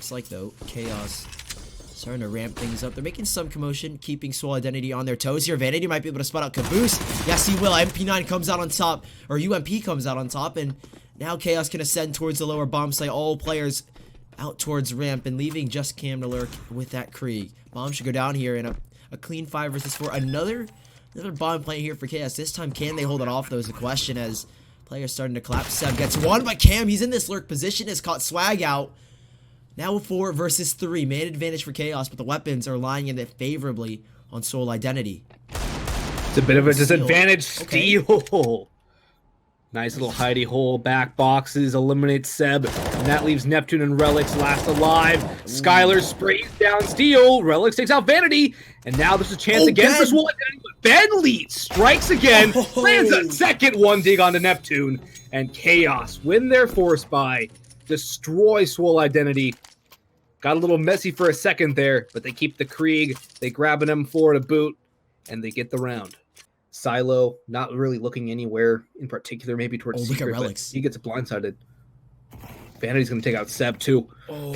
Looks like, though, Chaos starting to ramp things up. They're making some commotion, keeping Swole Identity on their toes here. Vanity might be able to spot out Caboose. Yes, he will. MP9 comes out on top, or UMP comes out on top, and now Chaos can ascend towards the lower bomb site. All players out towards ramp and leaving just Cam to lurk with that Krieg. Bomb should go down here in a clean 5 versus 4. Another bomb plant here for Chaos. This time, can they hold it off, though, is the question, as players starting to collapse. Seb gets one, but Cam, he's in this lurk position, has caught Swag out. Now 4 versus 3. Man advantage for Chaos, but the weapons are lying in it favorably on Swole Identity. It's a bit of a disadvantage. Steal. Okay. Nice little hidey hole. Back boxes. Eliminates Seb. And that leaves Neptune and Relics last alive. Skylar sprays down Steel. Relics takes out Vanity. And now there's a chance again for Swole Identity. Ben leads. Strikes again. Lands a second one dig onto Neptune. And Chaos win their force by destroy Swole Identity. Got a little messy for a second there, but they keep the Krieg. They grab an M4 to boot, and they get the round. Silo not really looking anywhere in particular, maybe towards Secret, look at Relics. He gets blindsided. Vanity's going to take out Seb, too. Oh,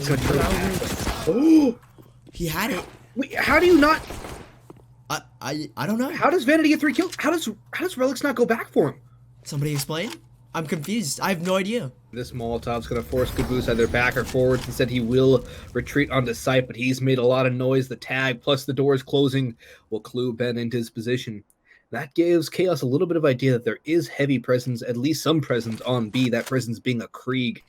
he had it. Wait, how do you not... I don't know. How does Vanity get 3 kills? How does Relics not go back for him? Somebody explain? I'm confused. I have no idea. This Molotov's going to force Caboose either back or forwards. Instead, he will retreat onto site, but he's made a lot of noise. The tag plus the doors closing will clue Ben into his position. That gives Chaos a little bit of idea that there is heavy presence, at least some presence on B, that presence being a Krieg.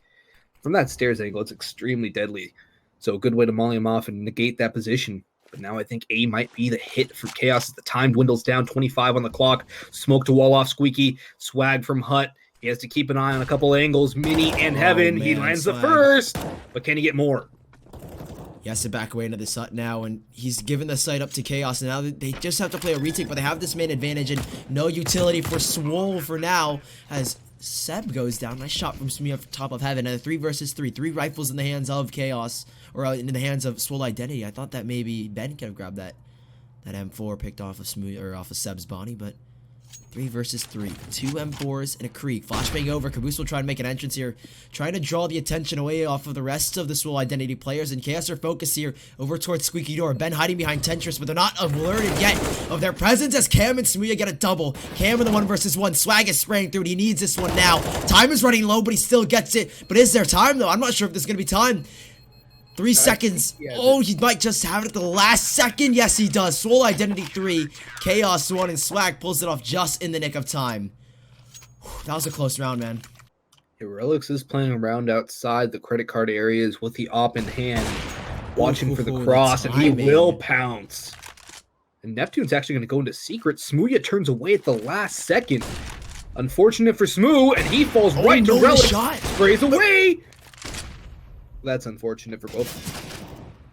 From that stairs angle, it's extremely deadly. So a good way to molly him off and negate that position. But now I think A might be the hit for Chaos as the time dwindles down, 25 on the clock. Smoke to wall off Squeaky, swag from Hut. He has to keep an eye on a couple angles. Mini and Heaven. Man, he lands Swag. the first, but can he get more? He has to back away into the site now, and he's given the site up to Chaos. And now they just have to play a retake, but they have this main advantage, and no utility for Swole for now, as Seb goes down. Nice shot from Smee off top of Heaven. And a 3 versus 3. 3 rifles in the hands of Chaos, or in the hands of Swole Identity. I thought that maybe Ben could have grabbed that M4 picked off of Smee, or off of Seb's body, but 3 versus 3. 2 M4s and a Krieg. Flashbang over. Caboose will try and make an entrance here, trying to draw the attention away off of the rest of the Swole Identity players. And Chaos are focused here over towards Squeaky Door. Ben hiding behind Tetris, but they're not alerted yet of their presence as Cam and Smee get a double. Cam in the 1 versus 1. Swag is spraying through, and he needs this one now. Time is running low, but he still gets it. But is there time, though? I'm not sure if there's going to be time. 3 seconds. Oh, he might just have it at the last second. Yes, he does. Swole Identity 3. Chaos 1, and Swag pulls it off just in the nick of time. That was a close round, man. Yeah, Relics is playing around outside the credit card areas with the op in hand, watching for the cross, and he will pounce. And Neptune's actually going to go into secret. Smooya turns away at the last second. Unfortunate for Smoo, and he falls right to Relics. Sprays away. That's unfortunate for both.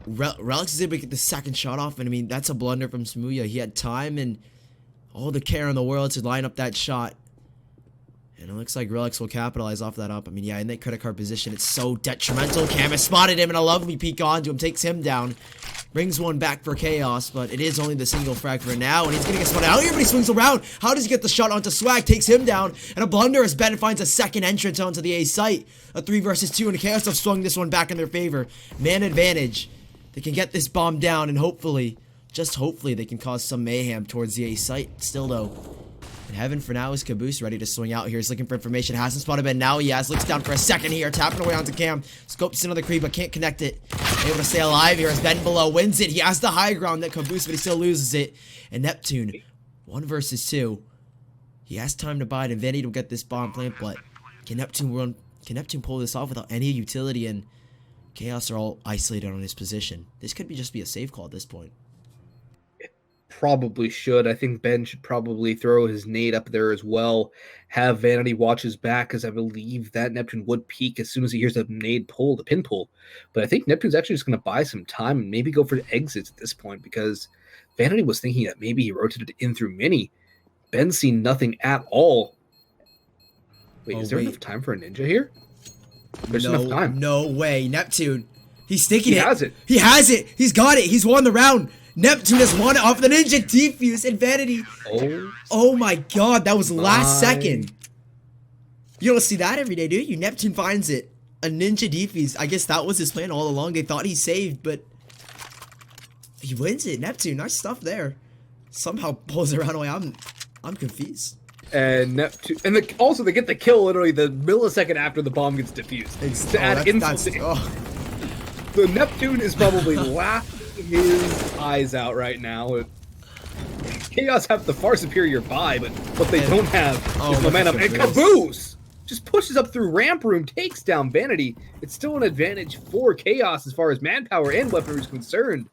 Relics is able to get the second shot off, and I mean, that's a blunder from Smooya. He had time and all the care in the world to line up that shot. And it looks like Relics will capitalize off that up. I mean, yeah, in that credit card position, it's so detrimental. Cam has spotted him, and a lovely peek onto him, takes him down. Brings one back for Chaos, but it is only the single frag for now, and he's gonna get spun out here, but he swings around. How does he get the shot onto Swag? Takes him down, and a blunder as Ben finds a second entrance onto the A site. A 3 versus 2, and Chaos have swung this one back in their favor. Man advantage. They can get this bomb down, and hopefully, just hopefully, they can cause some mayhem towards the A site. Still, though, in Heaven for now is Caboose ready to swing out here. He's looking for information. Hasn't spotted Ben. Now he has. Looks down for a second here. Tapping away onto Cam. Scopes another Krieg, but can't connect it. Able to stay alive here as Ben below wins it. He has the high ground that Caboose, but he still loses it. And Neptune, 1 versus 2. He has time to bide, and Vanity will get this bomb plant, but can Neptune pull this off without any utility? And Chaos are all isolated on his position. This could just be a save call at this point. Probably should. I think Ben should probably throw his nade up there as well. Have Vanity watch his back, because I believe that Neptune would peek as soon as he hears the nade pull, the pin pull. But I think Neptune's actually just going to buy some time and maybe go for exits at this point, because Vanity was thinking that maybe he rotated in through Mini. Ben's seen nothing at all. Wait, is there enough time for a ninja here? There's enough time. No way. Neptune. He's sticking it. He has it. He has it. He's got it. He's won the round. Neptune has won it off the ninja defuse, and Vanity. Oh my god, that was last second. You don't see that every day, do you? Neptune finds it. a ninja defuse. I guess that was his plan all along. They thought he saved, but he wins it. Neptune, nice stuff there. Somehow pulls around away. I'm confused. And Neptune, and also they get the kill literally the millisecond after the bomb gets defused. To add insult. The Neptune is probably laughing his eyes out right now. Chaos have the far superior buy, but what they don't have is momentum. And Caboose just pushes up through ramp room, takes down Vanity. It's still an advantage for Chaos as far as manpower and weaponry is concerned.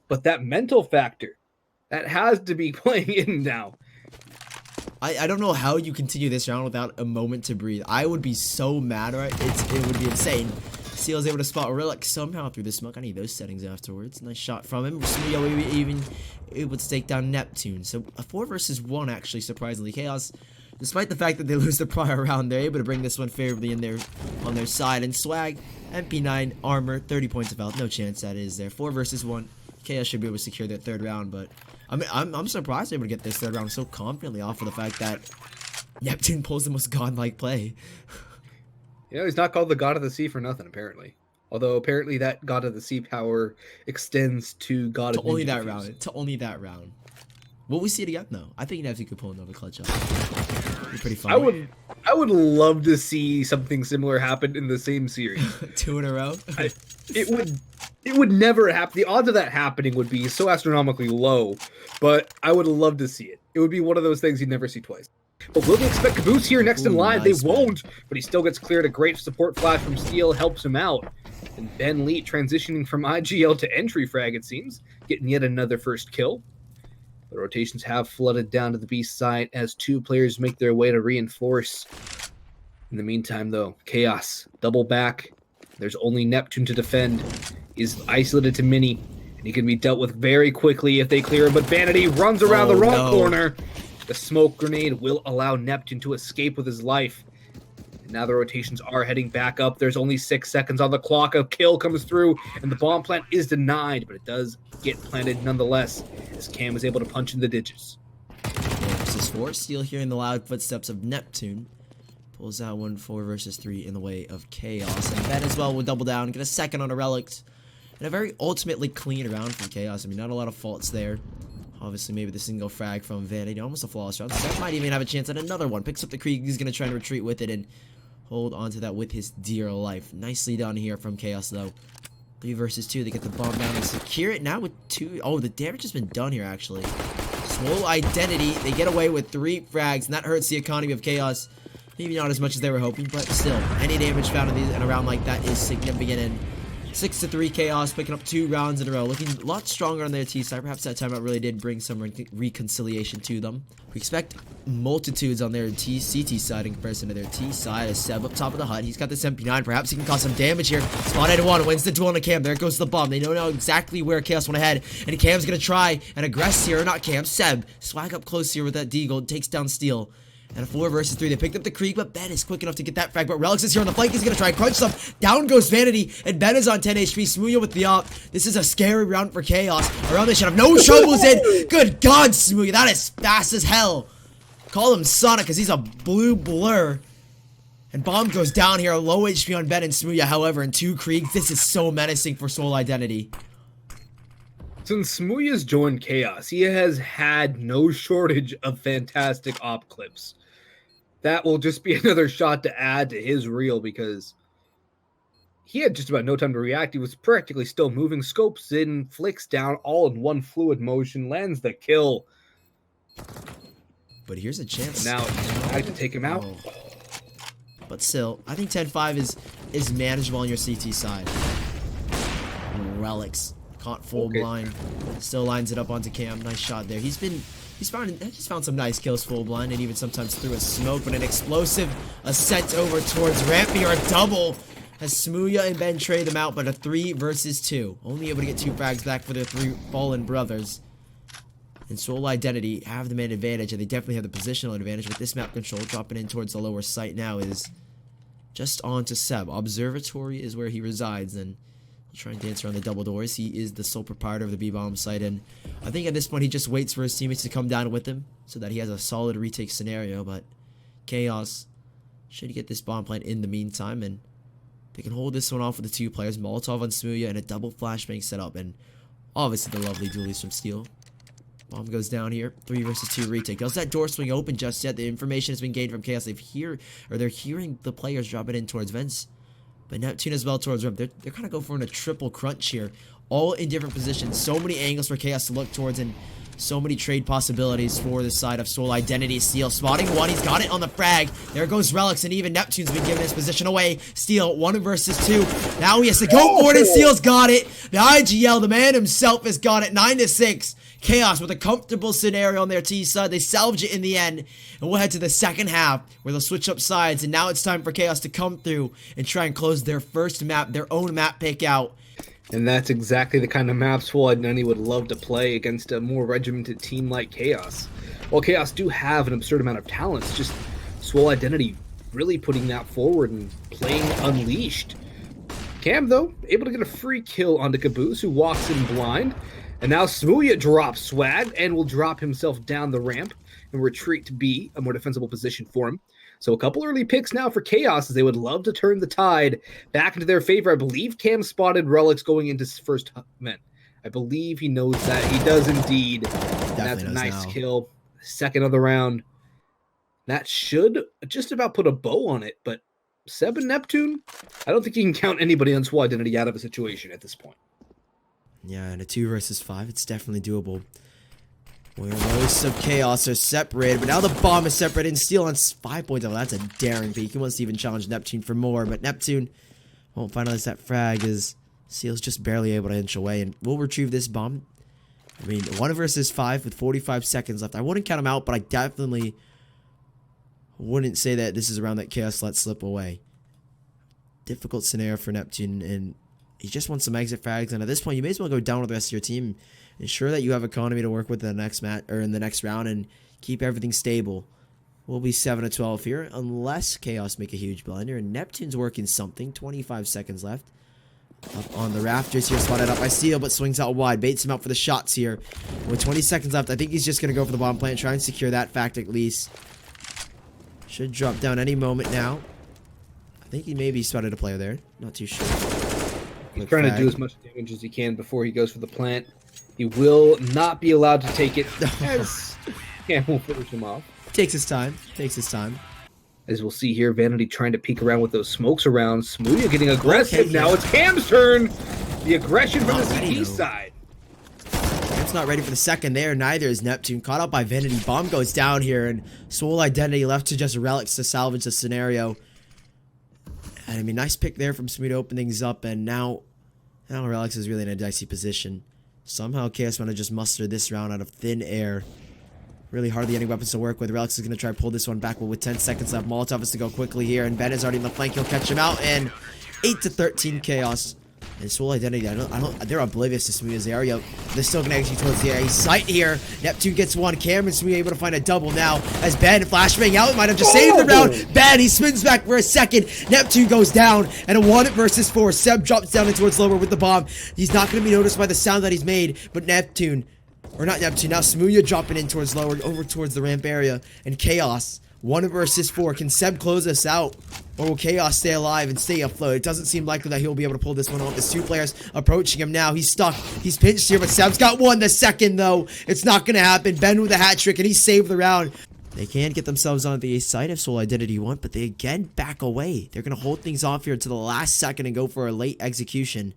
But that mental factor, that has to be playing in now. I don't know how you continue this round without a moment to breathe. I would be so mad, right? It would be insane. Seal is able to spot Relic somehow through the smoke. I need those settings afterwards. Nice shot from him. Smooya even able to take down Neptune. So a 4 versus 1 actually, surprisingly. Chaos, despite the fact that they lose the prior round, they're able to bring this one favorably on their side. And Swag, MP9, armor, 30 points of health. No chance that is there. 4 versus 1. Chaos should be able to secure their third round, but I mean, I'm surprised they're able to get this third round so confidently off of the fact that Neptune pulls the most godlike play. You know, he's not called the God of the Sea for nothing, apparently. Although, apparently, that God of the Sea power extends to God of only that round. To only that round. Will we see it again, though? I think Neptune could pull another clutch up. Be pretty fun. I would love to see something similar happen in the same series. 2 in a row? It would never happen. The odds of that happening would be so astronomically low, but I would love to see it. It would be one of those things you'd never see twice. But will they expect Caboose here next in line? Nice, they won't, but he still gets cleared. A great support flash from Steel helps him out. And Ben Lee transitioning from IGL to entry frag, it seems, getting yet another first kill. The rotations have flooded down to the B side as 2 players make their way to reinforce. In the meantime, though, Chaos, double back. There's only Neptune to defend. Is isolated to Mini, and he can be dealt with very quickly if they clear him, but Vanity runs around the wrong corner. The smoke grenade will allow Neptune to escape with his life. And now the rotations are heading back up. There's only 6 seconds on the clock. A kill comes through, and the bomb plant is denied, but it does get planted nonetheless, as Cam is able to punch in the digits. Versus 4. Steel hearing the loud footsteps of Neptune. Pulls out 1 4 versus 3 in the way of Chaos. And Ben as well will double down, get a second on a Relic. And a very ultimately clean round from Chaos. I mean, not a lot of faults there. Obviously, maybe the single frag from Vanity. Almost a flawless round. Seth might even have a chance at another one. Picks up the Krieg. He's going to try and retreat with it and hold on to that with his dear life. Nicely done here from Chaos, though. 3 versus 2. They get the bomb down and secure it now with 2. Oh, the damage has been done here, actually. Swole Identity. They get away with 3 frags, and that hurts the economy of Chaos. Maybe not as much as they were hoping, but still, any damage found in a round like that is significant. And 6-3 Chaos, picking up 2 rounds in a row, looking a lot stronger on their T side. Perhaps that timeout really did bring some reconciliation to them. We expect multitudes on their CT side in comparison to their T side. As Seb up top of the hut, he's got this MP9. Perhaps he can cause some damage here. Spotted 1, wins the duel on the Cam. There goes the bomb. They know now exactly where Chaos want to head, and Cam's gonna try and aggress here. Not Cam, Seb. Swag up close here with that Deagle, takes down Steel. And a 4 versus 3. They picked up the Krieg, but Ben is quick enough to get that frag. But Relics is here on the flank. He's going to try and crunch some. Down goes Vanity, and Ben is on 10 HP. Smooya with the op. This is a scary round for Chaos. Around they should have no troubles in. Good God, Smooya. That is fast as hell. Call him Sonic because he's a blue blur. And bomb goes down here. Low HP on Ben and Smooya, however, and 2 Kriegs. This is so menacing for Swole Identity. Since Smooya's joined Chaos, he has had no shortage of fantastic op clips. That will just be another shot to add to his reel because he had just about no time to react. He was practically still moving, scopes in, flicks down, all in one fluid motion, lands the kill. But here's a chance. And now it's time to take him out. Oh. But still, I think 10-5 is manageable on your CT side. Relics. Caught full blind. Still lines it up onto Cam. Nice shot there. He's found some nice kills full blind and even sometimes through a smoke, but an explosive ascent over towards Rampy or a double as Smooya and Ben trade them out, but a 3 versus 2. Only able to get 2 frags back for their 3 fallen brothers. And Swole Identity have the man advantage, and they definitely have the positional advantage with this map control. Dropping in towards the lower site now is just onto Seb. Observatory is where he resides, and try and dance around the double doors. He is the sole proprietor of the B-bomb site, and I think at this point he just waits for his teammates to come down with him so that he has a solid retake scenario. But Chaos should get this bomb plant in the meantime, and They can hold this one off with the 2 players. Molotov on Smooya and a double flashbang setup. And obviously the lovely dualies from Steel. Bomb goes down here. 3 versus 2 retake. Does that door swing open just yet? The information has been gained from Chaos. They're hearing the players drop it in towards vents. But Neptune as well towards ramp. They're kind of going for a triple crunch here. All in different positions. So many angles for Chaos to look towards, and so many trade possibilities for the side of Swole Identity. Steel spotting one. He's got it on the frag. There goes Relics, and even Neptune's been giving his position away. Steel, 1 versus 2. Now he has to go for it, and Steel's got it. The IGL, the man himself, has got it. 9-6. Chaos with a comfortable scenario on their T side. They salvage it in the end. And we'll head to the second half where they'll switch up sides. And now it's time for Chaos to come through and try and close their first map, their own map pick out. And that's exactly the kind of map Swole Identity would love to play against a more regimented team like Chaos. While Chaos do have an absurd amount of talents, just Swole Identity really putting that forward and playing unleashed. Cam, though, able to get a free kill onto Caboose, who walks in blind. And now Smooya drops swag and will drop himself down the ramp and retreat to B, a more defensible position for him. So a couple early picks now for Chaos, as they would love to turn the tide back into their favor. I believe Cam spotted Relics going into his first men. I believe he knows that. He does indeed. And that's a nice kill. Second of the round. That should just about put a bow on it. But Seb and Neptune, I don't think you can count anybody on Swole Identity out of a situation at this point. Yeah, and a 2 versus 5, it's definitely doable. Where most of Chaos are separated, but now the bomb is separated and Steel on 5 points. Oh, that's a daring peek. He wants to even challenge Neptune for more, but Neptune won't finalize that frag as Steel's just barely able to inch away, and we'll retrieve this bomb. I mean, 1 versus 5 with 45 seconds left. I wouldn't count him out, but I definitely wouldn't say that this is a round that Chaos let slip away. Difficult scenario for Neptune, and he just wants some exit frags, and at this point, you may as well go down with the rest of your team. Ensure that you have economy to work with in the next match or in the next round, and keep everything stable. We'll be 7-12 here, unless Chaos make a huge blunder. And Neptune's working something. 25 seconds left. Up on the rafters here, spotted up by Steel, but swings out wide. Baits him out for the shots here. With 20 seconds left, I think he's just going to go for the bomb plant, try and secure that fact at least. Should drop down any moment now. I think he maybe spotted a player there. Not too sure. He's trying to do as much damage as he can before he goes for the plant. He will not be allowed to take it, as Cam will finish him off. Takes his time. Takes his time. As we'll see here, Vanity trying to peek around with those smokes around. Smooya getting aggressive. Now it's Cam's turn. The aggression from the CT side. Cam's not ready for the second there. Neither is Neptune. Caught up by Vanity. Bomb goes down here, and Swole Identity left to just Relics to salvage the scenario. And I mean, nice pick there from Smooya to open things up, and now Relics is really in a dicey position. Somehow Chaos want to just muster this round out of thin air. Really hardly any weapons to work with. Relics is going to try to pull this one back, but with 10 seconds left, Molotov is to go quickly here, and Ben is already in the flank. He'll catch him out, and 8-13 Chaos. And Swole Identity, they're oblivious to Smooya as they are. They're still going to execute towards the air. He's sight here. Neptune gets one. Cameron Smooya able to find a double now as Ben flashbang out. Might have just saved the round. Ben, he spins back for a second. Neptune goes down, and a 1 versus 4. Seb drops down into towards lower with the bomb. He's not going to be noticed by the sound that he's made, but Neptune, or not Neptune, now Smooya dropping in towards lower, over towards the ramp area, and Chaos. 1 versus 4. Can Seb close us out? Or will Chaos stay alive and stay afloat? It doesn't seem likely that he'll be able to pull this one off. There's 2 players approaching him now. He's stuck. He's pinched here, but Seb's got 1. The second, though, it's not going to happen. Ben with a hat trick, and he saved the round. They can get themselves on the side of Swole Identity 1, but they again back away. They're going to hold things off here to the last second and go for a late execution.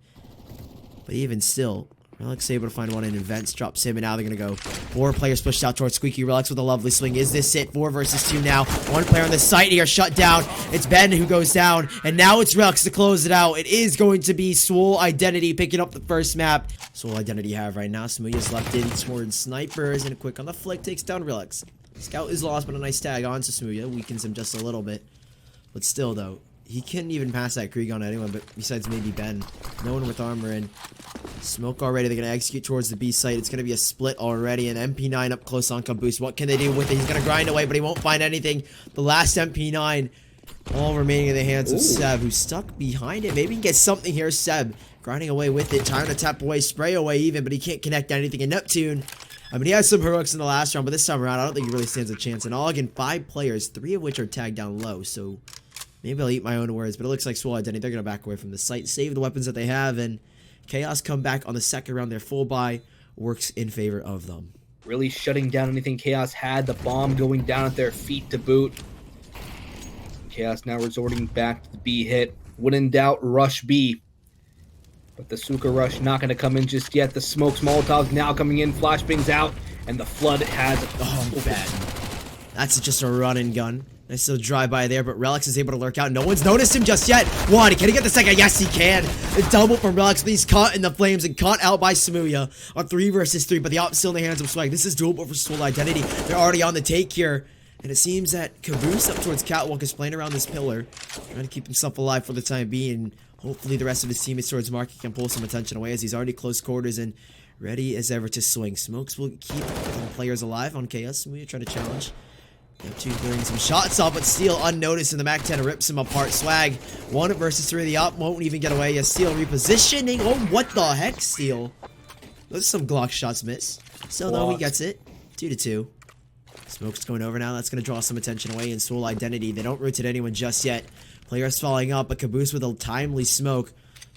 But even still, Relics able to find one in Vents, drops him, and now they're going to go. 4 players pushed out towards Squeaky. Relics with a lovely swing. Is this it? 4 versus 2 now. 1 player on the site here, shut down. It's Ben who goes down, and now it's Relics to close it out. It is going to be Swole Identity picking up the first map. Swole Identity have right now. Smooya's left in towards snipers, and a quick on the flick takes down Relics. Scout is lost, but a nice tag onto Smooya. Weakens him just a little bit. But still, though, he couldn't even pass that Krieg on anyone, but besides maybe Ben. No one with armor in. Smoke already. They're going to execute towards the B site. It's going to be a split already. An MP9 up close on Caboose. What can they do with it? He's going to grind away, but he won't find anything. The last MP9 all remaining in the hands of Seb, who's stuck behind it. Maybe he can get something here. Seb grinding away with it. Trying to tap away, spray away even, but he can't connect anything. And Neptune, I mean, he had some heroics in the last round, but this time around, I don't think he really stands a chance. And all again, 5 players, 3 of which are tagged down low. So Maybe I'll eat my own words, but it looks like Swole Identity, they're going to back away from the site, save the weapons that they have, and Chaos come back on the second round. Their full buy works in favor of them. Really shutting down anything Chaos had. The bomb going down at their feet to boot. Chaos now resorting back to the B hit. When in doubt, rush B. But the Suka rush not going to come in just yet. The smokes, Molotovs now coming in. Flashbangs out. And the flood has... Oh, bad. That's just a run and gun. Nice little drive-by there, but Relics is able to lurk out. No one's noticed him just yet. One, can he get the second? Yes, he can. A double from Relics, but he's caught in the flames and caught out by Smooya on 3 versus 3, but the op still in the hands of Swag. This is doable for Swole Identity. They're already on the take here. And it seems that Caboose up towards Catwalk is playing around this pillar, trying to keep himself alive for the time being. Hopefully the rest of his teammates towards Marky can pull some attention away as he's already close quarters and ready as ever to swing. Smokes will keep players alive on Chaos. Smooya trying to challenge. Neptune throwing some shots off, but Steel unnoticed, and the Mac 10 rips him apart. Swag, 1 versus 3. The op won't even get away. As Steel repositioning. Oh, what the heck, Steel? Those are some Glock shots miss. Still, though, he gets it. 2-2. Smoke's going over now. That's going to draw some attention away. And Swole Identity, they don't rotate anyone just yet. Players falling up, but Caboose with a timely smoke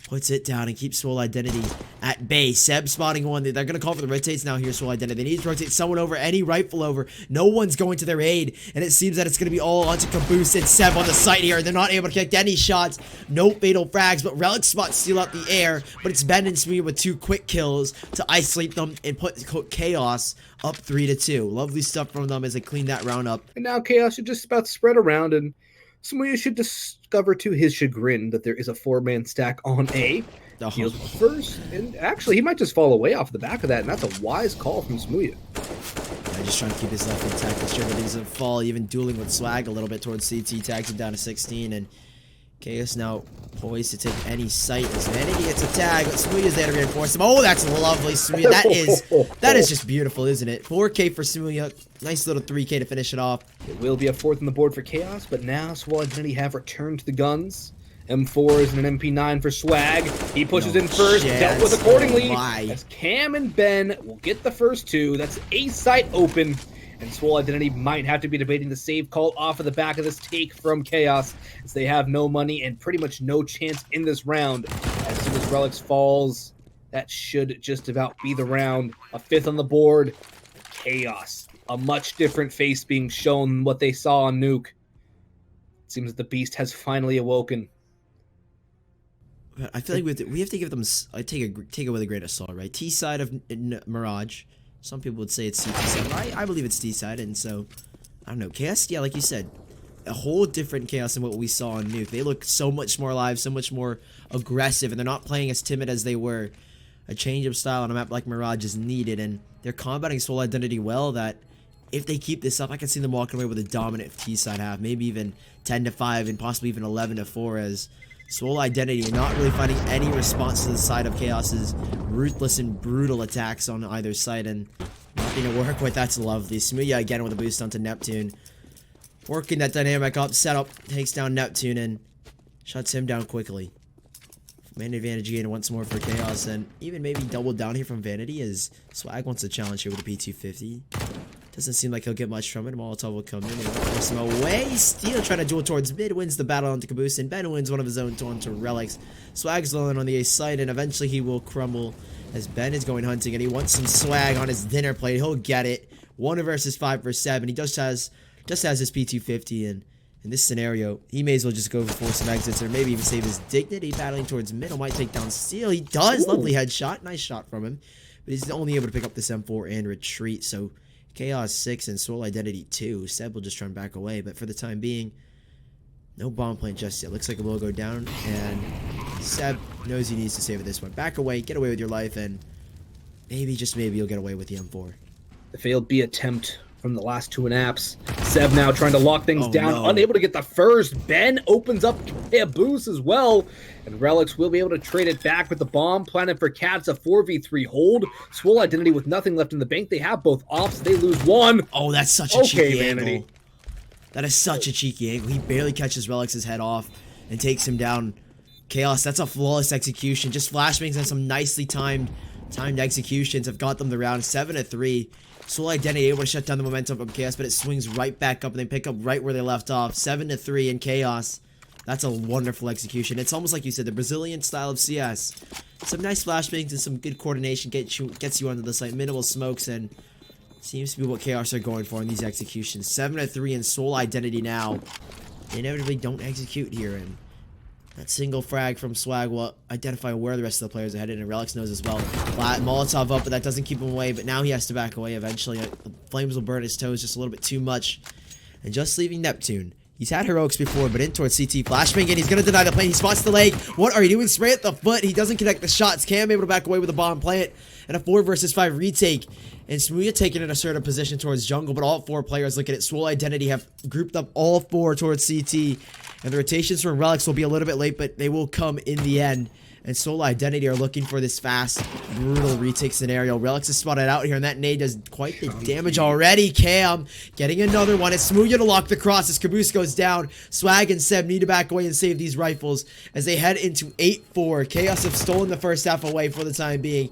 puts it down and keeps Swole Identity at bay. Seb spotting one. They're going to call for the rotates now here, Swole Identity. They need to rotate someone over, any rifle over. No one's going to their aid, and it seems that it's going to be all onto Caboose and Seb on the site here. They're not able to connect any shots. No fatal frags, but Relic spots Steel out the air, but it's Ben and Smee with 2 quick kills to isolate them and put Chaos up 3-2. Lovely stuff from them as they clean that round up. And now Chaos should just about spread around, and Smee should discover to his chagrin that there is a 4-man stack on A. Heals first, and actually he might just fall away off the back of that, and that's a wise call from Smee. Yeah, just trying to keep his left intact, make sure that he doesn't fall, even dueling with Swag a little bit towards CT, tags him down to 16, and Chaos now poised to take any sight as Vanity gets a tag, but Smee is there to reinforce him. Oh, that's lovely, Smee. That is just beautiful, isn't it? 4K for Smee. Nice little 3K to finish it off. It will be a 4th on the board for Chaos, but now Swole Identity have returned to the guns. M4s and an MP9 for Swag. He pushes in first, dealt with accordingly. As Cam and Ben will get the first 2. That's A site open. And Swole Identity might have to be debating the save call off of the back of this take from Chaos, as they have no money and pretty much no chance in this round. As soon as Relics falls, that should just about be the round. A 5th on the board. Chaos. A much different face being shown than what they saw on Nuke. It seems that the beast has finally awoken. I feel like we have to give them take it with a grain of salt, right? T side of Mirage. Some people would say it's CT side. I believe it's D side, and so I don't know. Chaos, yeah, like you said, a whole different Chaos than what we saw on Nuke. They look so much more alive, so much more aggressive, and they're not playing as timid as they were. A change of style on a map like Mirage is needed, and they're combating Swole Identity well. That if they keep this up, I can see them walking away with a dominant T side half, maybe even 10-5, and possibly even 11-4 as Swole Identity not really finding any response to the side of Chaos's ruthless and brutal attacks on either side, and nothing to work with. That's lovely. Smooya again with a boost onto Neptune. Working that dynamic up, setup, takes down Neptune and shuts him down quickly. Man advantage again once more for Chaos, and even maybe double down here from Vanity as Swag wants to challenge here with a P250. Doesn't seem like he'll get much from it. Molotov will come in and force him away. Steel trying to duel towards mid, wins the battle onto Caboose, and Ben wins one of his own onto Relics. Swag's low on the A side, and eventually he will crumble as Ben is going hunting, and he wants some Swag on his dinner plate. He'll get it. 1 versus 5 for 7. He just has his P250, and in this scenario, he may as well just go for some exits, or maybe even save his dignity. Battling towards middle, might take down Steel. He does. Ooh. Lovely headshot. Nice shot from him, but he's only able to pick up this M4 and retreat, so Chaos 6 and Swole Identity 2. Seb will just try and back away, but for the time being, no bomb plant just yet. Looks like it will go down, and Seb knows he needs to save it this one. Back away, get away with your life, and maybe, just maybe, you'll get away with the M4. The failed B attempt from the last 2 apps. Seb now trying to lock things down, unable to get the first. Ben opens up Caboose as well, and Relics will be able to trade it back with the bomb planted for Cats. A 4v3 hold. Swole Identity with nothing left in the bank. They have both ops. They lose 1. Oh, that's such a cheeky angle. That is such a cheeky angle. He barely catches Relics' head off and takes him down. Chaos, that's a flawless execution. Just flashbangs and some nicely timed executions have got them the round. 7-3. Swole Identity able to shut down the momentum from Chaos, but it swings right back up, and they pick up right where they left off. 7-3 in Chaos. That's a wonderful execution. It's almost like you said, the Brazilian style of CS. Some nice flashbangs and some good coordination gets you onto the site. Minimal smokes, and seems to be what Chaos are going for in these executions. 7-3 in Swole identity now. They inevitably don't execute here, and that single frag from Swag will identify where the rest of the players are headed, and Relics knows as well. Molotov up, but that doesn't keep him away, but now he has to back away eventually. Flames will burn his toes just a little bit too much. And just leaving Neptune. He's had heroics before, but in towards CT. Flashbang, and he's going to deny the plant. He spots the leg. What are you doing? Spray at the foot. He doesn't connect the shots. Cam able to back away with a bomb plant and a 4 versus 5 retake. And Smooya taking an assertive position towards jungle, but all 4 players looking at Swole identity have grouped up all 4 towards CT. And the rotations from Relics will be a little bit late, but they will come in the end. And Swole identity are looking for this fast, brutal retake scenario. Relics is spotted out here, and that nade does quite the damage already. Cam getting another one. It's Smooya to lock the cross as Caboose goes down. Swag and Seb need to back away and save these rifles as they head into 8-4. Chaos have stolen the first half away for the time being.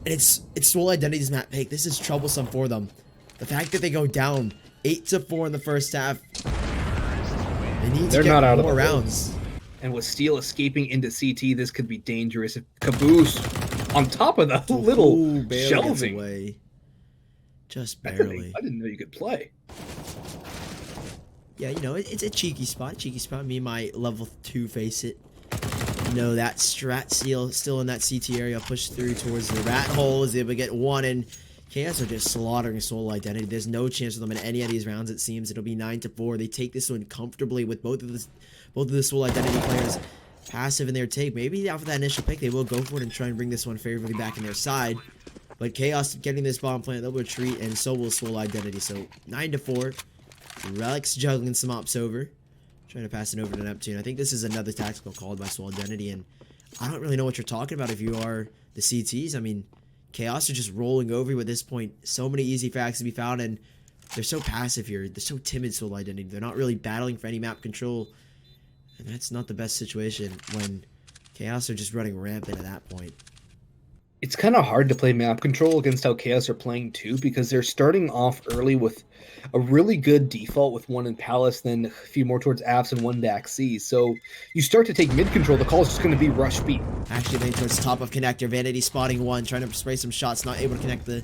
And it's Swole identity's map pick. This is troublesome for them. The fact that they go down 8-4 in the first half. They need to get more rounds. And with Steel escaping into CT, this could be dangerous. If Caboose on top of the little shelving. Away. Just barely. I didn't know you could play. Yeah, you know, it's a cheeky spot. Cheeky spot. Me and my level 2 face it. You know, that Strat Steel still in that CT area. Push through towards the rat hole. Is able to get one, and Chaos are just slaughtering Swole identity. There's no chance for them in any of these rounds, it seems. It'll be 9-4. They take this one comfortably with both of the Swole identity players passive in their take. Maybe after that initial pick, they will go for it and try and bring this one favorably back in their side. But Chaos getting this bomb plant, they'll retreat, and so will Swole identity. So 9-4. Relics juggling some ops over. Trying to pass it over to Neptune. I think this is another tactical call by Swole identity, and I don't really know what you're talking about if you are the CTs. I mean, Chaos are just rolling over you at this point. So many easy facts to be found, and they're so passive here. They're so timid, Swole identity. They're not really battling for any map control. And that's not the best situation when Chaos are just running rampant at that point. It's kind of hard to play map control against how Chaos are playing too, because they're starting off early with a really good default with 1 in Palace, then a few more towards Apps and 1 back C. So you start to take mid control, the call is just going to be rush B. Actually laying towards top of connector. Vanity spotting 1, trying to spray some shots, not able to connect the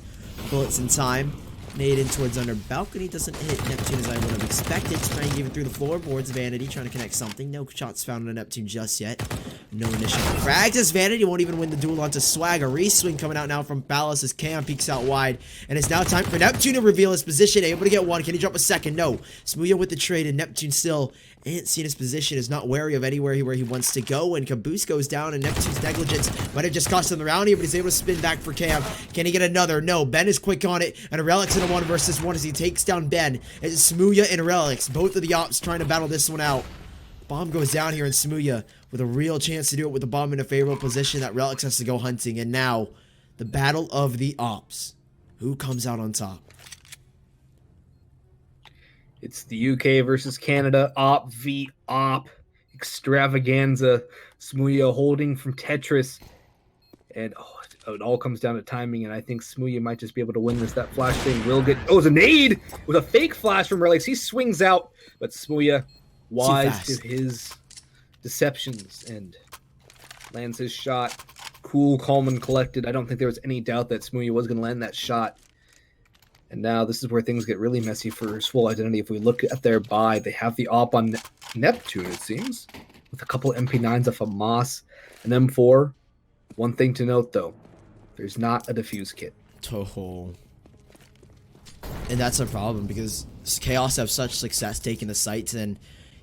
bullets in time. Made in towards under balcony, doesn't hit Neptune as I would have expected. Trying to give it through the floorboards. Vanity trying to connect something. No shots found on Neptune just yet. No initial frags as Vanity won't even win the duel onto Swag. A re-swing coming out now from Palace as Cam peeks out wide. And it's now time for Neptune to reveal his position. Able to get 1. Can he drop a second? No. Smooya with the trade, and Neptune still ain't seen his position, is not wary of anywhere where he wants to go, and Caboose goes down, and Neptune's negligence might have just cost him the round here, but he's able to spin back for Cam. Can he get another? No. Ben is quick on it, and a Relics in a 1 versus 1 as he takes down Ben. It's Smooya and Relics, both of the ops trying to battle this one out. Bomb goes down here, and Smooya with a real chance to do it with the bomb in a favorable position. That Relics has to go hunting, and now the battle of the ops. Who comes out on top? It's the UK versus Canada, Op v Op, extravaganza. Smooya holding from Tetris. And it all comes down to timing, and I think Smooya might just be able to win this. That flash thing will get... Oh, it's a nade with a fake flash from Relics. He swings out, but Smooya, wise to his deceptions, and lands his shot. Cool, calm, and collected. I don't think there was any doubt that Smooya was going to land that shot. And now this is where things get really messy for Swole identity. If we look at their buy, they have the op on Neptune, it seems, with a couple MP9s off of Moss and M4. One thing to note, though, there's not a defuse kit. Oh. And that's a problem, because Chaos have such success taking the sites, and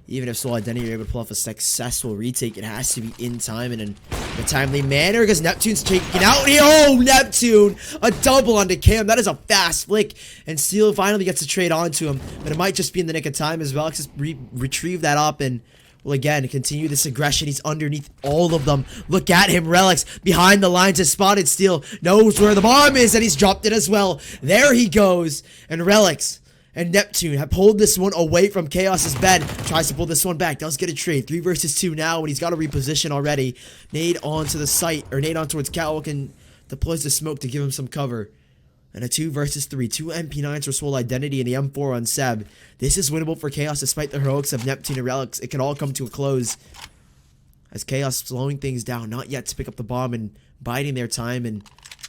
even if Swole identity are able to pull off a successful retake, it has to be in time and in a timely manner, because Neptune's taking out here. Oh, Neptune! A double onto Cam. That is a fast flick. And Steel finally gets a trade onto him, but it might just be in the nick of time as well, because retrieve that up and will again continue this aggression. He's underneath all of them. Look at him. Relics behind the lines has spotted Steel. Knows where the bomb is, and he's dropped it as well. There he goes. And Relics and Neptune have pulled this one away from Chaos's bed. Tries to pull this one back. Does get a trade. 3 versus 2 now, and he's got to reposition already. Nade onto the site, or nade on towards Catwalk, and deploys the smoke to give him some cover. And a 2 versus 3. 2 MP9s for Swole Identity and the M4 on Seb. This is winnable for Chaos despite the heroics of Neptune and Relics. It could all come to a close. As Chaos slowing things down, not yet to pick up the bomb and biding their time and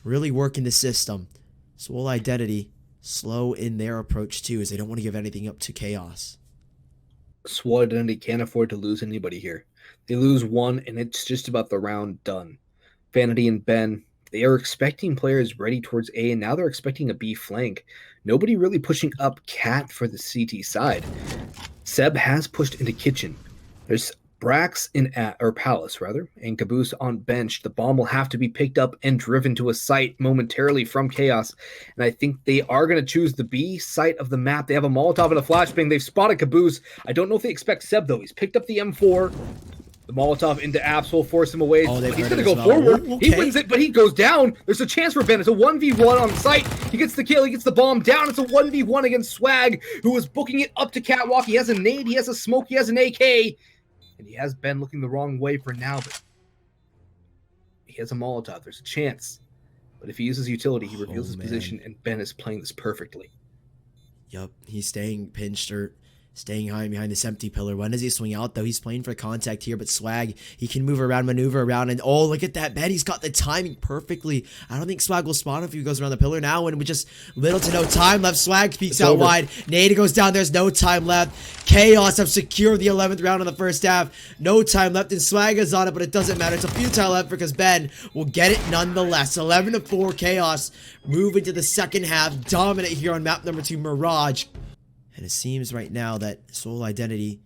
really working the system. Swole Identity slow in their approach too, as they don't want to give anything up to Chaos. Swole Identity can't afford to lose anybody here. They lose one, and it's just about the round done. Vanity and Ben, they are expecting players ready towards A, and now they're expecting a B flank. Nobody really pushing up Cat for the CT side. Seb has pushed into Kitchen. There's Brax in Palace, and Caboose on bench. The bomb will have to be picked up and driven to a site momentarily from Chaos. And I think they are going to choose the B site of the map. They have a Molotov and a flashbang. They've spotted Caboose. I don't know if they expect Seb, though. He's picked up the M4. The Molotov into Apps will force him away. Oh, but he's going to go forward. Ooh, okay. He wins it, but he goes down. There's a chance for Ben. It's a 1v1 on site. He gets the kill. He gets the bomb down. It's a 1v1 against Swag, who is booking it up to Catwalk. He has a nade. He has a smoke. He has an AK. And he has Ben looking the wrong way for now, but he has a Molotov. There's a chance. But if he uses utility, he reveals his position, and Ben is playing this perfectly. Yup, he's staying pinched or staying high behind this empty pillar. When does he swing out, though? He's playing for contact here, but Swag, he can move around, maneuver around, and oh, look at that Ben. He's got the timing perfectly. I don't think Swag will spawn if he goes around the pillar now, and with just little to no time left, Swag peeks out wide. Nade goes down. There's no time left. Chaos have secured the 11th round in the first half. No time left, and Swag is on it, but it doesn't matter. It's a futile effort because Ben will get it nonetheless. 11-4, Chaos moving to the second half. Dominant here on map number 2, Mirage. And it seems right now that Swole Identity,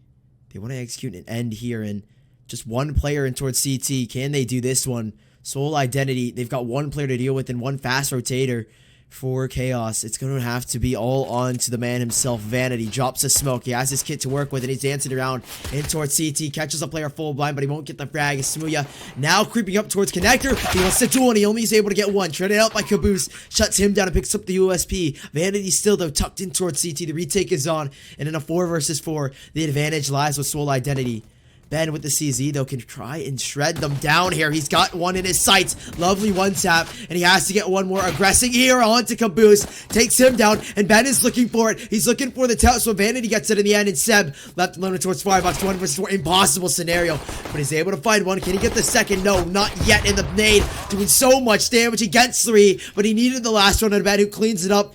they want to execute an end here and just one player in towards CT. Can they do this one? Swole Identity, they've got one player to deal with and one fast rotator for Chaos. It's going to have to be all on to the man himself. Vanity drops a smoke. He has his kit to work with and he's dancing around in towards CT. Catches a player full blind, but he won't get the frag. Smooya now creeping up towards Connector. He wants to duel and he only is able to get one. Treaded out by Caboose. Shuts him down and picks up the USP. Vanity still, though, tucked in towards CT. The retake is on. And in a 4 versus 4, the advantage lies with Swole Identity. Ben with the CZ, though, can try and shred them down here. He's got one in his sights. Lovely one tap, and he has to get one more. Aggressing here onto Caboose. Takes him down, and Ben is looking for it. He's looking for the tap, so Vanity gets it in the end, and Seb left alone towards Firebox. 1 versus 4, impossible scenario. But he's able to find one. Can he get the second? No, not yet in the nade. Doing so much damage. He gets 3, but he needed the last one, and Ben who cleans it up.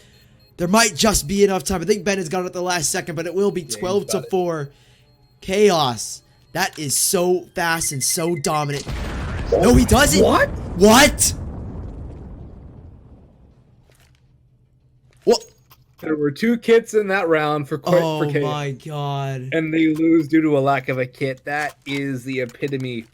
There might just be enough time. I think Ben has got it at the last second, but it will be 12-4. Chaos. That is so fast and so dominant. No, he doesn't. What? What? What? There were 2 kits in that round for Chaos. Oh my god. And they lose due to a lack of a kit. That is the epitome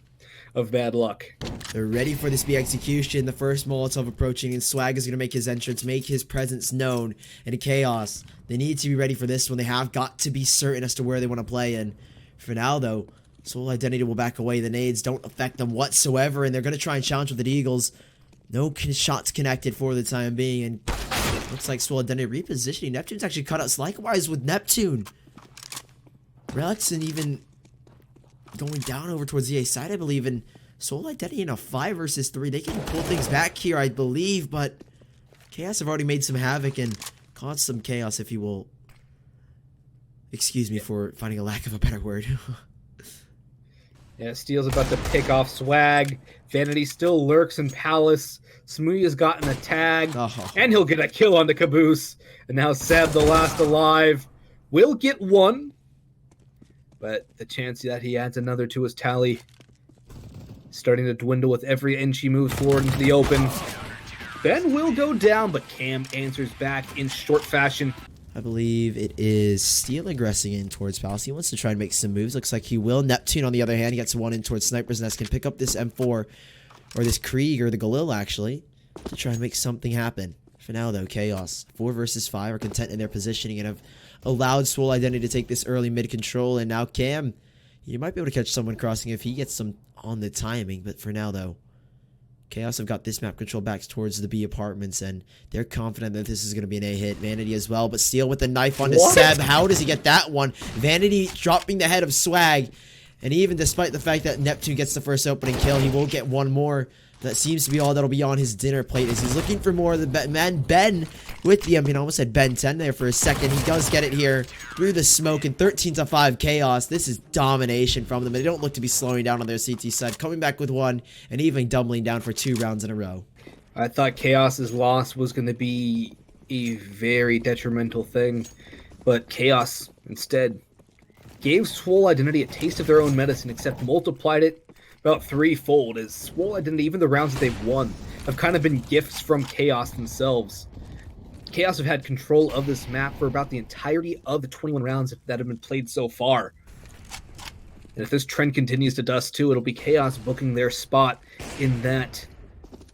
of bad luck. They're ready for this B execution. The first Molotov approaching, and Swag is going to make his entrance, make his presence known. And Chaos, they need to be ready for this one. They have got to be certain as to where they want to play. And for now, though, Swole Identity will back away. The nades don't affect them whatsoever, and they're going to try and challenge with the Eagles. No shots connected for the time being, and looks like Swole Identity repositioning. Neptune's actually cut us likewise with Neptune. Relics and even going down over towards the A side, I believe, and Swole Identity in a 5 versus 3. They can pull things back here, I believe, but Chaos have already made some havoc and caused some chaos, if you will. Excuse me for finding a lack of a better word. Yeah, Steel's about to pick off Swag. Vanity still lurks in Palace. Smooya's gotten a tag. And he'll get a kill on the Caboose. And now Seb, the last alive, will get 1. But the chance that he adds another to his tally starting to dwindle with every inch he moves forward into the open. Ben will go down, but Cam answers back in short fashion. I believe it is Steel aggressing in towards Palace. He wants to try and make some moves. Looks like he will. Neptune, on the other hand, he gets one in towards Sniper's Nest. Can pick up this M4, or this Krieg, or the Galil, actually, to try and make something happen. For now, though, Chaos, 4 versus 5, are content in their positioning and have allowed Swole Identity to take this early mid control. And now Cam, you might be able to catch someone crossing if he gets some on the timing. But for now, though, Chaos have got this map control back towards the B apartments, and they're confident that this is going to be an A hit. Vanity as well, but Steel with the knife onto Seb. How does he get that one? Vanity dropping the head of Swag, And even despite the fact that Neptune gets the first opening kill, he will get one more. That seems to be all that'll be on his dinner plate as he's looking for more of the man Ben with the, I almost said Ben 10 there for a second. He does get it here through the smoke, and 13-5 Chaos. This is domination from them. They don't look to be slowing down on their CT side, coming back with one and even doubling down for 2 rounds in a row. I thought Chaos's loss was going to be a very detrimental thing, but Chaos instead gave Swole Identity a taste of their own medicine, except multiplied it about 3-fold, as Swole Identity, even the rounds that they've won, have kind of been gifts from Chaos themselves. Chaos have had control of this map for about the entirety of the 21 rounds that have been played so far. And if this trend continues to dust too, it'll be Chaos booking their spot in that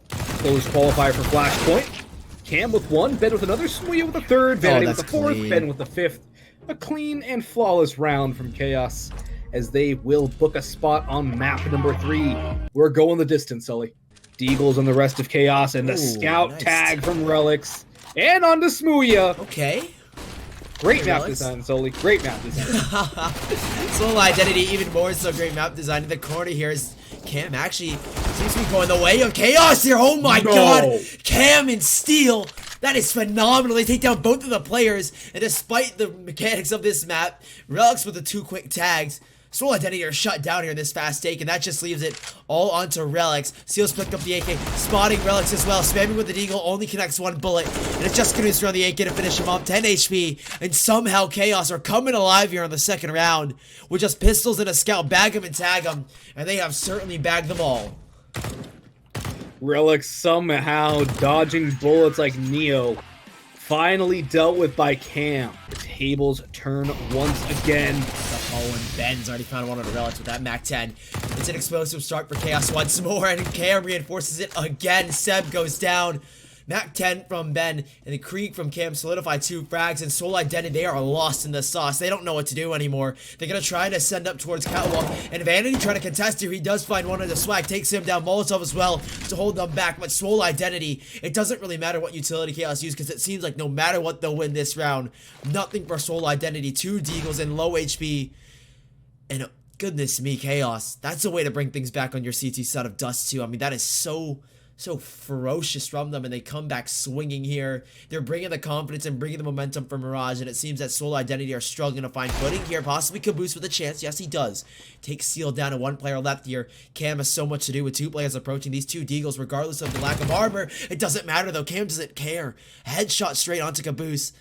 closed qualifier for Flashpoint. Cam with one, Ben with another, Smooya with a third, Vanity with the fourth, clean. Ben with the fifth. A clean and flawless round from Chaos, as they will book a spot on map number 3. We're going the distance, Sully. Deagles on the rest of Chaos, and the scout nice tag from Relics. And on to Smooya. Okay. Great map design, Sully. Great map design. Swole Identity, even more so great map design. In the corner here is Cam actually seems to be going the way of Chaos here. Oh my god. Cam and Steel. That is phenomenal. They take down both of the players. And despite the mechanics of this map, Relics with the 2 quick tags, Swole Identity are shut down here in this fast take, and that just leaves it all onto Relics. Seal's picked up the AK, spotting Relics as well, spamming with the Deagle, only connects 1 bullet, and it's just going to surround the AK to finish him off, 10 HP, and somehow Chaos are coming alive here in the second round, with just pistols and a scout, bag him and tag him, and they have certainly bagged them all. Relics somehow dodging bullets like Neo. Finally dealt with by Cam. The tables turn once again. Oh, and Ben's already found one of the Relics with that Mac 10. It's an explosive start for Chaos once more, and Cam reinforces it again. Seb goes down. Mac 10 from Ben, and the Krieg from Cam solidify 2 frags, and Swole Identity, they are lost in the sauce. They don't know what to do anymore. They're going to try to send up towards Catwalk, and Vanity trying to contest here. He does find one of the swag, takes him down, Molotov as well to hold them back, but Swole Identity, it doesn't really matter what utility Chaos use, because it seems like no matter what, they'll win this round. Nothing for Swole Identity, 2 Deagles and low HP, and goodness me, Chaos. That's a way to bring things back on your CT side of Dust too. I mean, that is so ferocious from them, and they come back swinging here. They're bringing the confidence and bringing the momentum for Mirage, and it seems that Swole Identity are struggling to find footing here. Possibly Caboose with a chance. Yes, he does. Takes Seal down and 1 player left here. Cam has so much to do with 2 players approaching these 2 Deagles, regardless of the lack of armor. It doesn't matter though. Cam doesn't care. Headshot straight onto Caboose.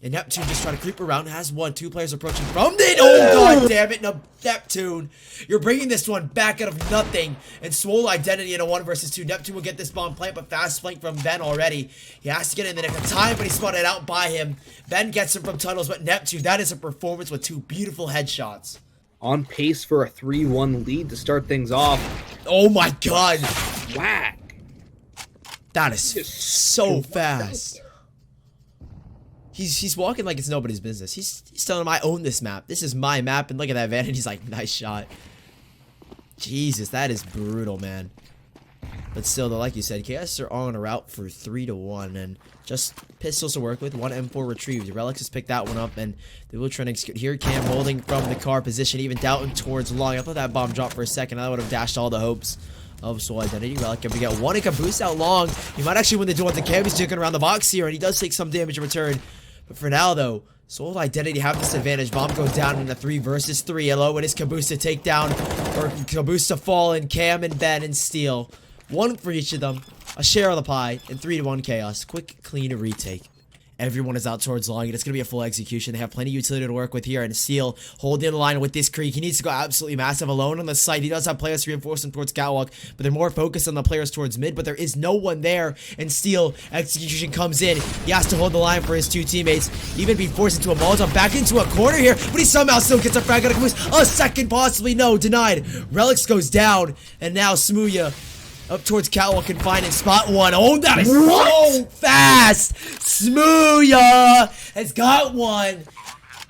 And Neptune just trying to creep around, has 1, 2 players approaching from the, oh god damn it, no, Neptune, you're bringing this one back out of nothing, and Swole Identity in a 1 versus 2, Neptune will get this bomb plant, but fast flank from Ben already, he has to get in the nick of time, but he's spotted out by him, Ben gets him from tunnels, but Neptune, that is a performance with 2 beautiful headshots. On pace for a 3-1 lead to start things off. Oh my god, Whack. that is so fast. He's walking like it's nobody's business. He's telling him, I own this map. This is my map. And look at that, Vanity's like, nice shot. Jesus, that is brutal, man. But still, though, like you said, KS are on a route for 3-1. And just pistols to work with. 1 M4 retrieved. Relics has picked that one up. And they will try to execute. Here, Cam holding from the car position. Even doubting towards long. I thought that bomb dropped for a second. That would have dashed all the hopes of Swole Identity. Relic can get 1 and Caboose out long. He might actually win the duel with the Cam. He's juking around the box here. And he does take some damage in return. But for now, though, Swole Identity have this advantage. Bomb goes down in a 3 versus 3. Hello, it is Caboose to take down, or Caboose to fall, and Cam and Ben and Steel. 1 for each of them, a share of the pie, and 3-1 Chaos. Quick, clean retake. Everyone is out towards long, and it's going to be a full execution. They have plenty of utility to work with here, and Steel holding the line with this Krieg. He needs to go absolutely massive alone on the site. He does have players to reinforce him towards Catwalk, but they're more focused on the players towards mid, but there is no one there, and Steel, execution comes in. He has to hold the line for his 2 teammates, even be forced into a Molotov, back into a corner here, but he somehow still gets a frag out of Caboose. A second, possibly, no, denied. Relics goes down, and now Smooya up towards Catwalk can find and spot 1. Oh, that is so fast! Smooya has got 1.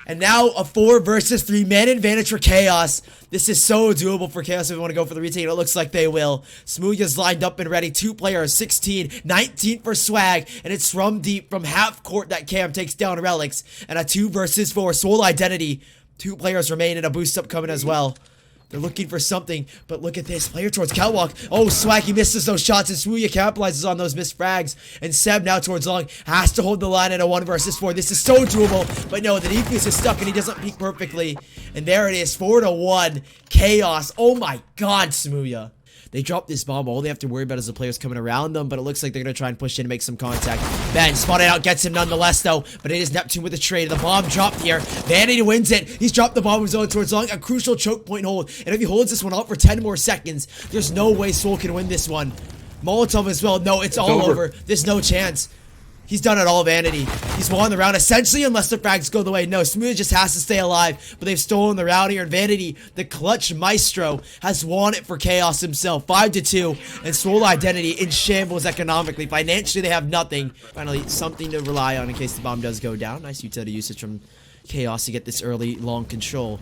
And now a 4 versus 3 man advantage for Chaos. This is so doable for Chaos if we want to go for the retake. It looks like they will. Smooya's lined up and ready. 2 players, 16, 19 for swag. And it's from deep, from half court that Cam takes down Relics. And a 2 versus 4. Swole Identity. 2 players remain and a boost up coming as well. They're looking for something, but look at this. Player towards Catwalk. Oh, Swag, he misses those shots, and Smooya capitalizes on those missed frags. And Seb now towards long has to hold the line at a 1 versus 4. This is so doable, but no, the defense is stuck, and he doesn't peek perfectly. And there it is, 4-1. Chaos. Oh my god, Smooya. They drop this bomb. All they have to worry about is the players coming around them, but it looks like they're going to try and push in and make some contact. Ben spotted out, gets him nonetheless, though, but it is Neptune with the trade. The bomb dropped here. Vanity wins it. He's dropped the bomb of his own towards long. A crucial choke point hold, and if he holds this one out for 10 more seconds, there's no way Swole can win this one. Molotov as well. No, it's all over. There's no chance. He's done it all, Vanity. He's won the round, essentially, unless the frags go the way. No, Smooth just has to stay alive, but they've stolen the round here, and Vanity, the clutch maestro, has won it for Chaos himself. 5-2, and Swole Identity in shambles economically. Financially, they have nothing. Finally, something to rely on in case the bomb does go down. Nice utility usage from Chaos to get this early, long control.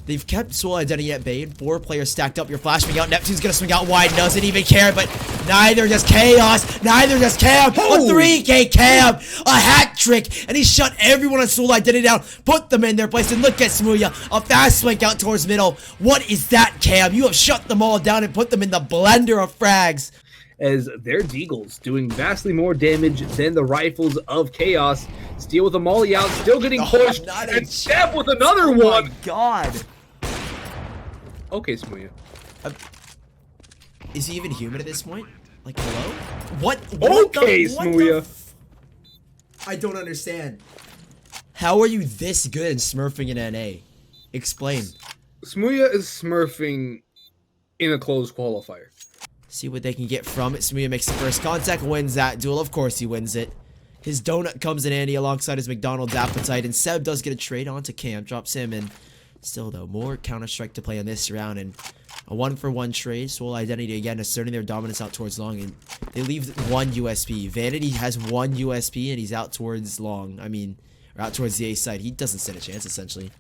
They've kept Swole Identity at bay, and 4 players stacked up. You're flashing out. Neptune's gonna swing out wide, doesn't even care, but neither does Chaos, neither does Cam. A 3K Cam, a hat trick, and he shut everyone on Swole Identity down, put them in their place, and look at Smooya, a fast swing out towards middle. What is that, Cam? You have shut them all down and put them in the blender of frags. As their Deagles doing vastly more damage than the rifles of Chaos. Steal with a molly out, still getting pushed, and Seb with another one. Oh my god. Okay, Smooya. Is he even human at this point? Like, hello? What okay, Smooya. I don't understand. How are you this good in smurfing in NA? Explain. Smooya is smurfing in a closed qualifier. See what they can get from it. Smooya makes the first contact, wins that duel. Of course he wins it. His donut comes in handy alongside his McDonald's appetite, and Seb does get a trade onto Cam, drops him, and still though, more Counter-Strike to play in this round, and a 1-for-1 trade. Swole Identity again asserting their dominance out towards long, and they leave 1 USP. Vanity has 1 USP, and he's out towards long. I mean, or out towards the A side. He doesn't stand a chance, essentially.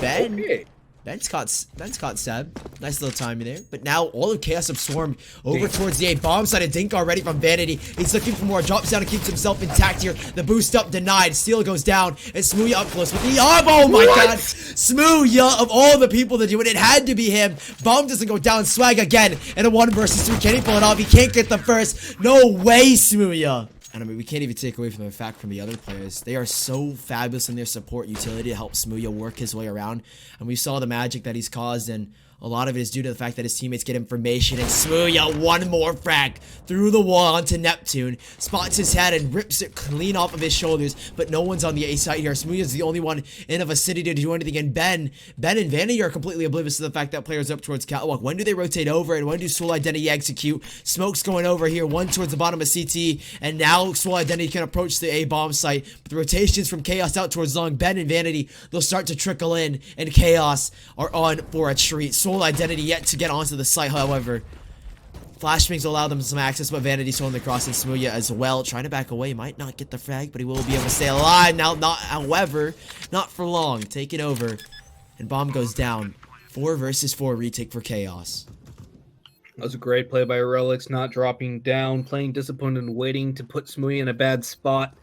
Ben. Okay. Ben's caught Seb. Nice little timing there. But now all of Chaos have swarmed over towards the A. Bomb side of Dink already from Vanity. He's looking for more. Drops down and keeps himself intact here. The boost up denied. Steel goes down. And Smooya up close with the arm. Oh my god. Smooya, of all the people that do it, it had to be him. Bomb doesn't go down. Swag again. And a 1 versus 3. Can he pull it off? He can't get the first. No way, Smooya. And I mean, we can't even take away from the fact from the other players. They are so fabulous in their support utility to help Smooya work his way around. And we saw the magic that he's caused, and a lot of it is due to the fact that his teammates get information, and Smooya, 1 more frag through the wall onto Neptune, spots his head and rips it clean off of his shoulders, but no one's on the A side here. Smooya's the only one in a vicinity to do anything, and Ben and Vanity are completely oblivious to the fact that players up towards Catwalk. When do they rotate over, and when do Swole Identity execute? Smoke's going over here, 1 towards the bottom of CT, and now Swole Identity can approach the A bomb site, but the rotations from Chaos out towards long, Ben and Vanity, they'll start to trickle in, and Chaos are on for a treat. Swole Identity yet to get onto the site, however. Flashbangs will allow them some access, but Vanity's holding the cross, and Smooya as well, trying to back away. Might not get the frag, but he will be able to stay alive. Now, however, not for long. Take it over, and bomb goes down. 4 versus 4 retake for Chaos. That was a great play by Relics, not dropping down, playing disciplined and waiting to put Smooya in a bad spot.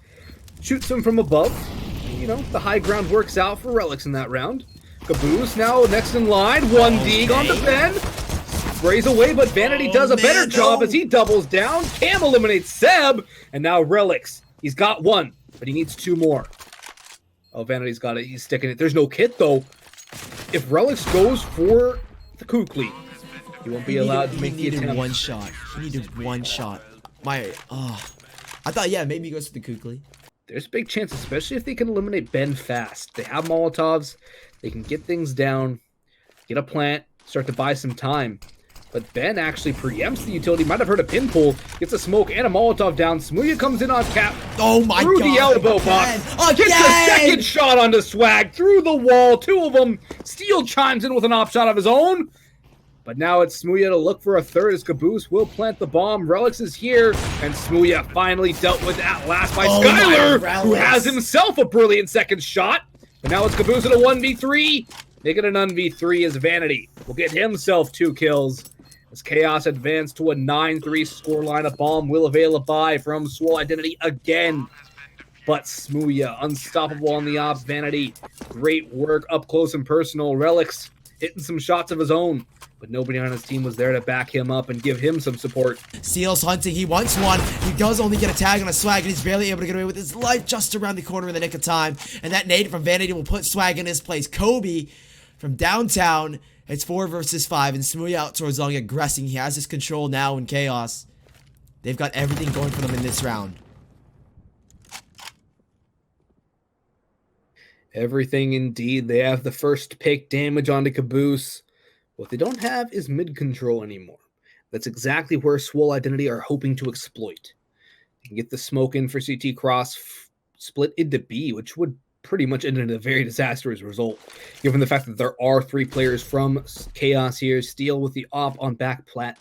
Shoots him from above. You know, the high ground works out for Relics in that round. Caboose now next in line. 1 dig on the Ben. Sprays away, but Vanity does a better job as he doubles down. Cam eliminates Seb. And now Relics. He's got 1, but he needs 2 more. Oh, Vanity's got it. He's sticking it. There's no kit, though. If Relics goes for the Kukli, he won't be allowed to make the attempt. He needed 1 shot. He needed 1 shot. I thought, yeah, maybe he goes for the Kukli. There's a big chance, especially if they can eliminate Ben fast. They have Molotovs. They can get things down, get a plant, start to buy some time. But Ben actually preempts the utility. Might have heard a pin pull. Gets a smoke and a Molotov down. Smooya comes in on cap. Oh my god. Through the elbow box. Gets a second shot onto Swag. Through the wall. 2 of them. Steel chimes in with an op shot of his own. But now it's Smooya to look for a third as Caboose will plant the bomb. Relics is here. And Smooya finally dealt with at last by Skyler, who has himself a brilliant second shot. But now it's Caboose at a 1v3. Make it an 1v3 as Vanity will get himself 2 kills. As Chaos advanced to a 9-3 scoreline, a bomb will avail a buy from Swole Identity again. but Smooya unstoppable on the ops. Vanity, great work up close and personal. Relics hitting some shots of his own, but nobody on his team was there to back him up and give him some support. Seal's hunting. He wants one. He does only get a tag on a Swag, and he's barely able to get away with his life just around the corner in the nick of time. And that nade from Vanity will put Swag in his place. Kobe from downtown. It's 4 versus 5, and Smooya out towards long aggressing. He has his control now in Chaos. They've got everything going for them in this round. Everything indeed. They have the first pick damage onto Caboose. What they don't have is mid control anymore. That's exactly where Swole Identity are hoping to exploit. You can get the smoke in for CT Cross, split into B, which would pretty much end in a very disastrous result, given the fact that there are 3 players from Chaos here. Steel with the op on back plat.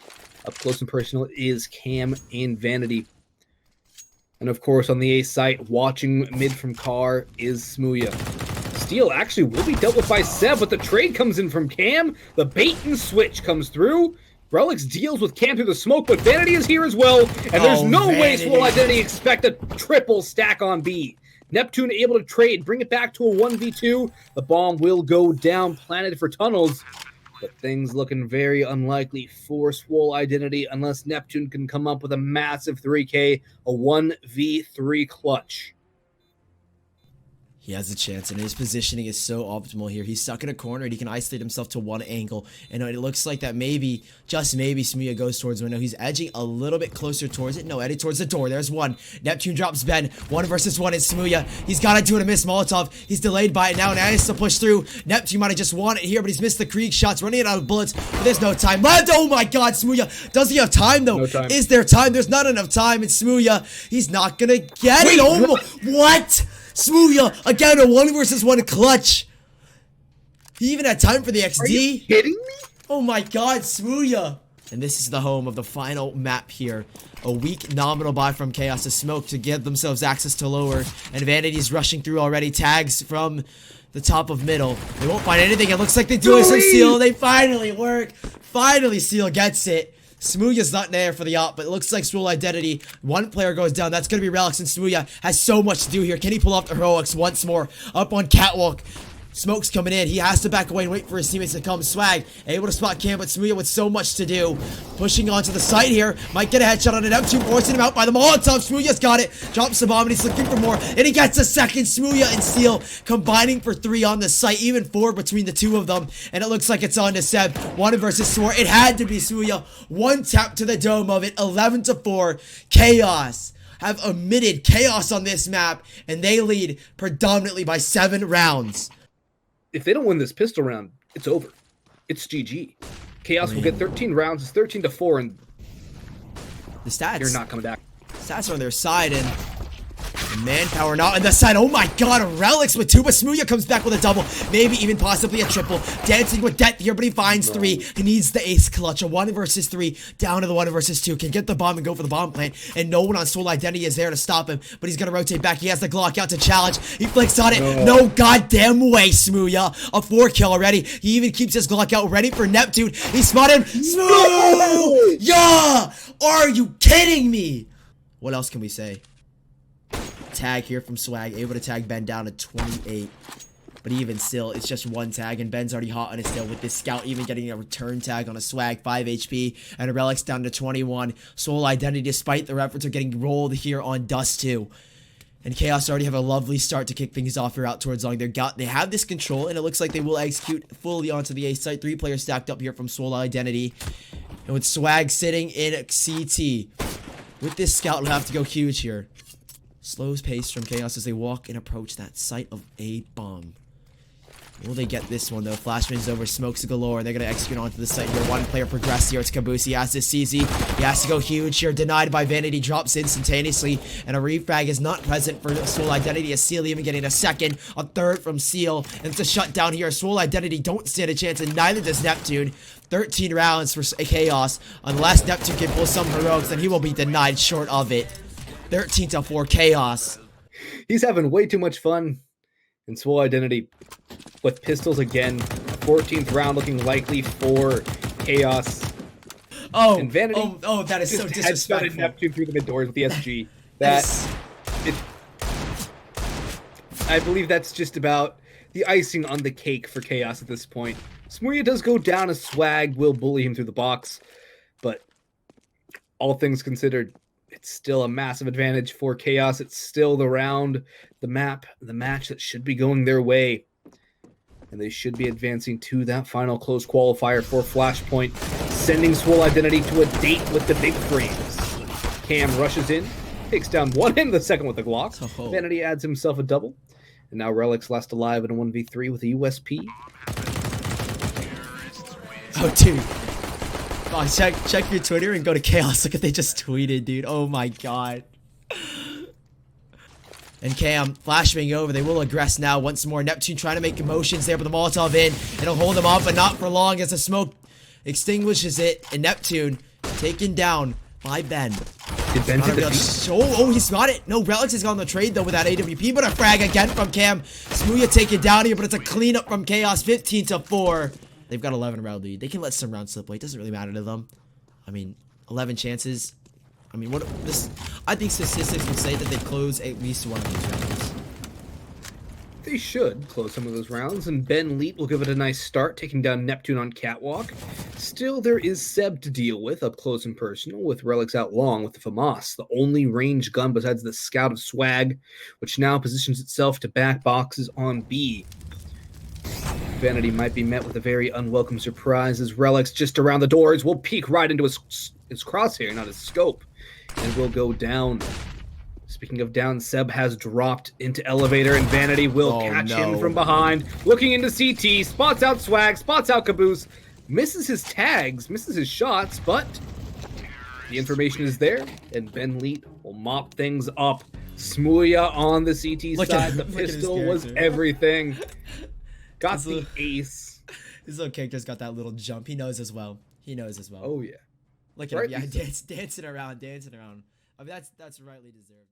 Up close and personal is Cam and Vanity. And of course, on the A site, watching mid from Car is Smooya. Steel actually will be dealt with by Seb, but the trade comes in from Cam. The bait and switch comes through. Relics deals with Cam through the smoke, but Vanity is here as well. And there's no way Swole Identity expect a triple stack on B. Neptune able to trade, bring it back to a 1v2. The bomb will go down, planted for tunnels. But things looking very unlikely for Swole Identity unless Neptune can come up with a massive 3K, a 1v3 clutch. He has a chance, and his positioning is so optimal here. He's stuck in a corner, and he can isolate himself to one angle. And it looks like that maybe, just maybe, Smooya goes towards window. He's edging a little bit closer towards it. No, Eddie towards the door. There's one. Neptune drops Ben. 1 versus 1 is Smooya. He's got to do it, a miss Molotov. He's delayed by it now, and he has to push through. Neptune might have just won it here, but he's missed the Krieg shots, running out of bullets. But there's no time left. Oh my God, Smooya. Does he have time, though? No time. Is there time? There's not enough time. It's Smooya. He's not going to get it. Oh, what? Smooya, again, a 1 versus 1 clutch. He even had time for the XD. Are you kidding me? Oh my God, Smooya. And this is the home of the final map here. A weak nominal buy from Chaos to smoke to give themselves access to lower. And Vanity's rushing through already. Tags from the top of middle. They won't find anything. It looks like they do it. So Seal, they finally work. Finally, Seal gets it. Smooya's not there for the op, but it looks like Swole Identity. 1 player goes down. That's going to be Relics, and Smooya has so much to do here. Can he pull off the heroics once more? Up on Catwalk. Smoke's coming in. He has to back away and wait for his teammates to come. Swag able to spot Cam, but Smooya with so much to do. Pushing onto the site here. Might get a headshot on an Neptune, forcing him out by the Molotov. Smooya's got it. Drops the bomb, and he's looking for more. And he gets a second. Smooya and Steel combining for 3 on the site. Even 4 between the 2 of them. And it looks like it's on to Seb. 1 versus 4. It had to be Smooya. 1 tap to the dome of it. 11-4. Chaos have omitted Chaos on this map, and they lead predominantly by 7 rounds. If they don't win this pistol round, it's over. It's GG. Chaos will get 13 rounds. It's 13-4, and the stats, you're not coming back. Stats are on their side, and manpower not on the side. Oh my God, Relics with 2, but Smooya comes back with a double, maybe even possibly a triple. Dancing with death here, but he finds 3. He needs the ace clutch. A 1 versus 3, down to the 1 versus 2. Can get the bomb and go for the bomb plant, and no one on Swole Identity is there to stop him, but he's gonna rotate back. He has the Glock out to challenge. He flicks on it. No goddamn way, Smooya. A 4 kill already. He even keeps his Glock out ready for Neptune. He spotted Smooya. Yeah! Are you kidding me? What else can we say? Tag here from Swag, able to tag Ben down to 28. But even still, it's just 1 tag, and Ben's already hot on his tail with this scout, even getting a return tag on a Swag, 5 HP, and a Relics down to 21. Swole Identity, despite their efforts, are getting rolled here on Dust 2. And Chaos already have a lovely start to kick things off here out towards long. They have this control, and it looks like they will execute fully onto the A site. 3 players stacked up here from Swole Identity. And with Swag sitting in CT, with this scout, will have to go huge here. Slows pace from Chaos as they walk and approach that site of a bomb. Will they get this one, though? Flashman's over, smokes galore. They're going to execute onto the site here. 1 player progressed here. It's Caboose. He has this CZ. He has to go huge here. Denied by Vanity. Drops instantaneously. And a refrag is not present for Swole Identity. As Seal even getting a 2nd. A 3rd from Seal. And it's a shutdown here. Swole Identity don't stand a chance, and neither does Neptune. 13 rounds for Chaos. Unless Neptune can pull some heroics, then he will be denied short of it. 13-4 Chaos. He's having way too much fun in Swole Identity with pistols again. 14th round looking likely for Chaos. Oh, and Vanity that is so disrespectful. Neptune through the mid doors with the SG. That I believe that's just about the icing on the cake for Chaos at this point. Smooya does go down as Swag will bully him through the box, but all things considered, it's still a massive advantage for Chaos. It's still the round, the map, the match that should be going their way. And they should be advancing to that final close qualifier for Flashpoint, sending Swole Identity to a date with the big frames. Cam rushes in, takes down one and the second with the Glock. Oh. Vanity adds himself a double. And now Relic's last alive in a 1v3 with a USP. Oh, dude. Oh, check your Twitter and go to Chaos. Look at they just tweeted, dude. Oh my god. And Cam, flash being over. They will aggress now once more. Neptune trying to make emotions there, but the Molotov in. It'll hold them off, but not for long as the smoke extinguishes it. And Neptune taken down by Ben. Did Ben hit the feet? Oh, he's got it. No, Relics has gone on the trade, though, with that AWP, but a frag again from Cam. Smooya taken down here, but it's a cleanup from Chaos, 15-4. They've got 11 round lead. They can let some rounds slip away. It doesn't really matter to them. I mean, 11 chances. I mean, what this? I think statistics would say that they close at least one of these rounds. They should close some of those rounds, and Ben Leet will give it a nice start, taking down Neptune on Catwalk. Still, there is Seb to deal with up close and personal, with Relics out long with the FAMAS, the only ranged gun besides the Scout of Swag, which now positions itself to back boxes on B. Vanity might be met with a very unwelcome surprise as Relics just around the doors will peek right into his crosshair, not his scope, and will go down. Speaking of down, Seb has dropped into elevator, and Vanity will catch him from behind. Looking into CT, spots out Swag, spots out Caboose, misses his tags, misses his shots, but the information is there, and Ben Leet will mop things up. Smooya on the CT side, the pistol was everything. Got the ace. His little character's got that little jump. He knows as well. He knows as well. Oh yeah. Look at him. Yeah, dancing around. I mean, that's rightly deserved.